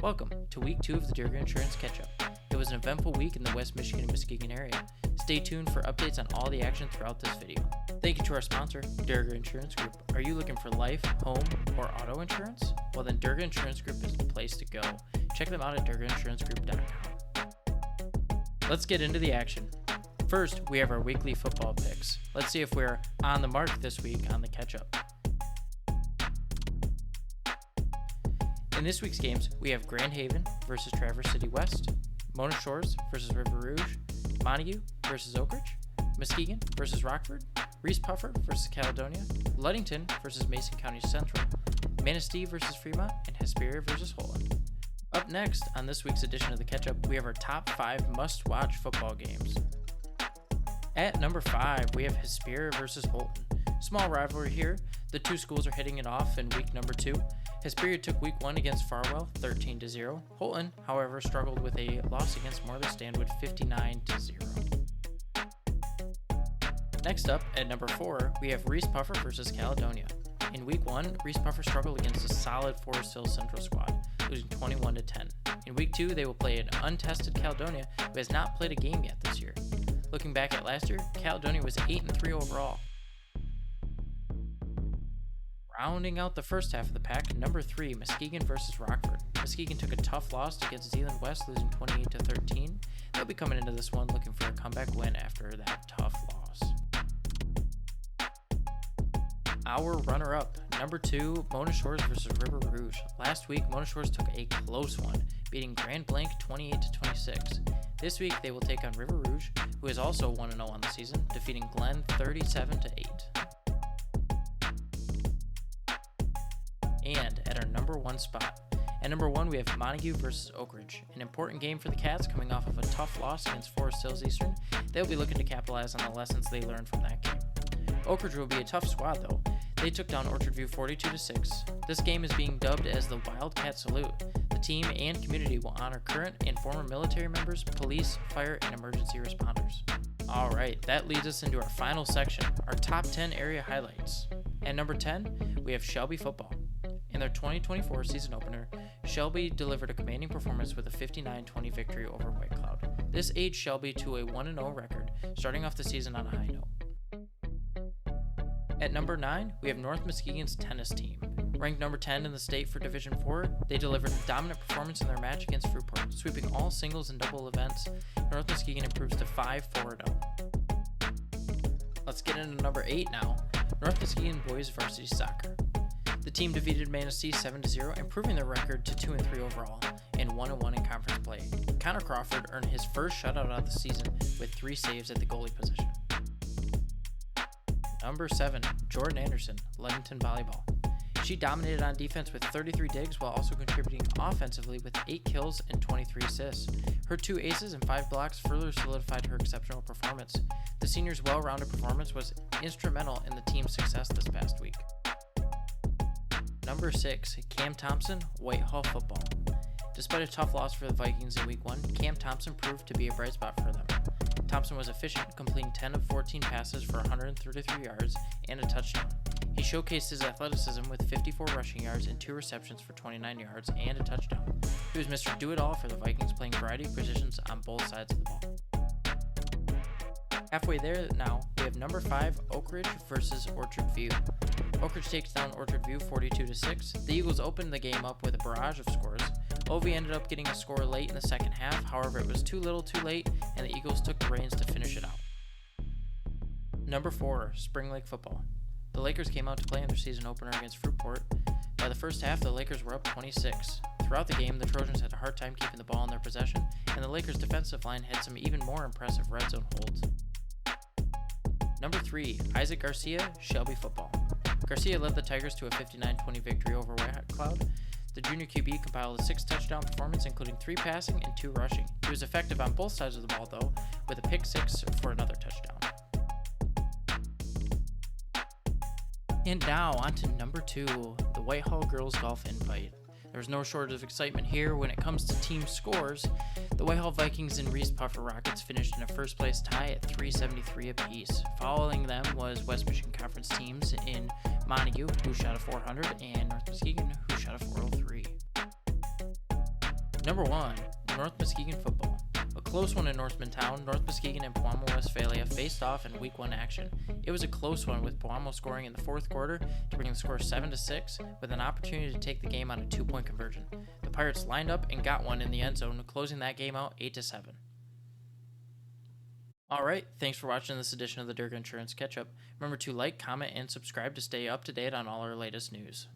Welcome to Week 2 of the Durga Insurance Catchup. It was an eventful week in the West Michigan and Muskegon area. Stay tuned for updates on all the action throughout this video. Thank you to our sponsor, Durga Insurance Group. Are you looking for life, home, or auto insurance? Well then Durga Insurance Group is the place to go. Check them out at durgainsurancegroup.com. Let's get into the action. First, we have our weekly football picks. Let's see if we're on the mark this week on the Catchup. In this week's games, we have Grand Haven versus Traverse City West, Mona Shores versus River Rouge, Montague versus Oak Ridge, Muskegon versus Rockford, Reese Puffer versus Caledonia, Ludington versus Mason County Central, Manistee versus Fremont, and Hesperia versus Holland. Up next on this week's edition of the Catchup, we have our top 5 must-watch football games. At number 5, we have Hesperia versus Holton. Small rivalry here. The two schools are hitting it off in week number 2. Hesperia took week 1 against Farwell 13-0. Holton, however, struggled with a loss against Morley Stanwood 59-0. Next up, at number 4, we have Reese Puffer versus Caledonia. In week 1, Reese Puffer struggled against a solid Forest Hills Central squad, losing 21-10. In week 2, they will play an untested Caledonia who has not played a game yet this year. Looking back at last year, Caledonia was 8-3 overall. Rounding out the first half of the pack, number 3, Muskegon versus Rockford. Muskegon took a tough loss against Zeeland West, losing 28-13. They'll be coming into this one looking for a comeback win after that tough loss. Our runner-up, number 2, Mona Shores versus River Rouge. Last week, Mona Shores took a close one, beating Grand Blanc 28-26. This week, they will take on River Rouge, who is also 1-0 on the season, defeating Glen 37-8. And at our number 1 spot. At number 1, we have Montague versus Oak Ridge, an important game for the Cats coming off of a tough loss against Forest Hills Eastern. They'll be looking to capitalize on the lessons they learned from that game. Oak Ridge will be a tough squad though. They took down Orchard View 42-6. This game is being dubbed as the Wildcat Salute. The team and community will honor current and former military members, police, fire, and emergency responders. Alright, that leads us into our final section, our top 10 area highlights. At number 10, we have Shelby football. In their 2024 season opener, Shelby delivered a commanding performance with a 59-20 victory over White Cloud. This aged Shelby to a 1-0 record, starting off the season on a high note. At number 9, we have North Muskegon's tennis team. Ranked number 10 in the state for Division 4, they delivered a dominant performance in their match against Fruitport, sweeping all singles and double events. North Muskegon improves to 5-4-0. Let's get into number 8 now, North Muskegon boys varsity soccer. The team defeated Manistee 7-0, improving their record to 2-3 overall and 1-1 in conference play. Connor Crawford earned his first shutout of the season with 3 saves at the goalie position. Number 7, Jordan Anderson, Ludington volleyball. She dominated on defense with 33 digs while also contributing offensively with 8 kills and 23 assists. Her 2 aces and 5 blocks further solidified her exceptional performance. The seniors' well-rounded performance was instrumental in the team's success this past week. Number 6, Cam Thompson, Whitehall football. Despite a tough loss for the Vikings in week 1, Cam Thompson proved to be a bright spot for them. Thompson was efficient, completing 10 of 14 passes for 133 yards and a touchdown. He showcased his athleticism with 54 rushing yards and 2 receptions for 29 yards and a touchdown. He was Mr. Do-It-All for the Vikings, playing a variety of positions on both sides of the ball. Halfway there now, we have number 5, Oak Ridge versus Orchard View. Oak Ridge takes down Orchard View 42-6. The Eagles opened the game up with a barrage of scores. Ovi ended up getting a score late in the second half, however it was too little too late, and the Eagles took the reins to finish it out. Number 4, Spring Lake football. The Lakers came out to play in their season opener against Fruitport. By the first half, the Lakers were up 26. Throughout the game, the Trojans had a hard time keeping the ball in their possession, and the Lakers' defensive line had some even more impressive red zone holds. Number 3, Isaac Garcia, Shelby football. Garcia led the Tigers to a 59-20 victory over White Cloud. The junior QB compiled a 6 touchdown performance, including 3 passing and 2 rushing. He was effective on both sides of the ball, though, with a pick 6 for another touchdown. And now on to number 2, the Whitehall Girls Golf Invite. There was no shortage of excitement here when it comes to team scores. The Whitehall Vikings and Reese Puffer Rockets finished in a first place tie at 373 apiece. Following them was West Michigan Conference teams in Montague, who shot a 400, and North Muskegon, who shot a 403. Number 1, North Muskegon football. A close one in North Town, North Muskegon and Pewamo, Westphalia faced off in Week 1 action. It was a close one with Pewamo scoring in the fourth quarter to bring the score 7-6 with an opportunity to take the game on a 2-point conversion. The Pirates lined up and got one in the end zone, closing that game out 8-7. Alright, thanks for watching this edition of the Durga Insurance Catchup. Remember to like, comment, and subscribe to stay up to date on all our latest news.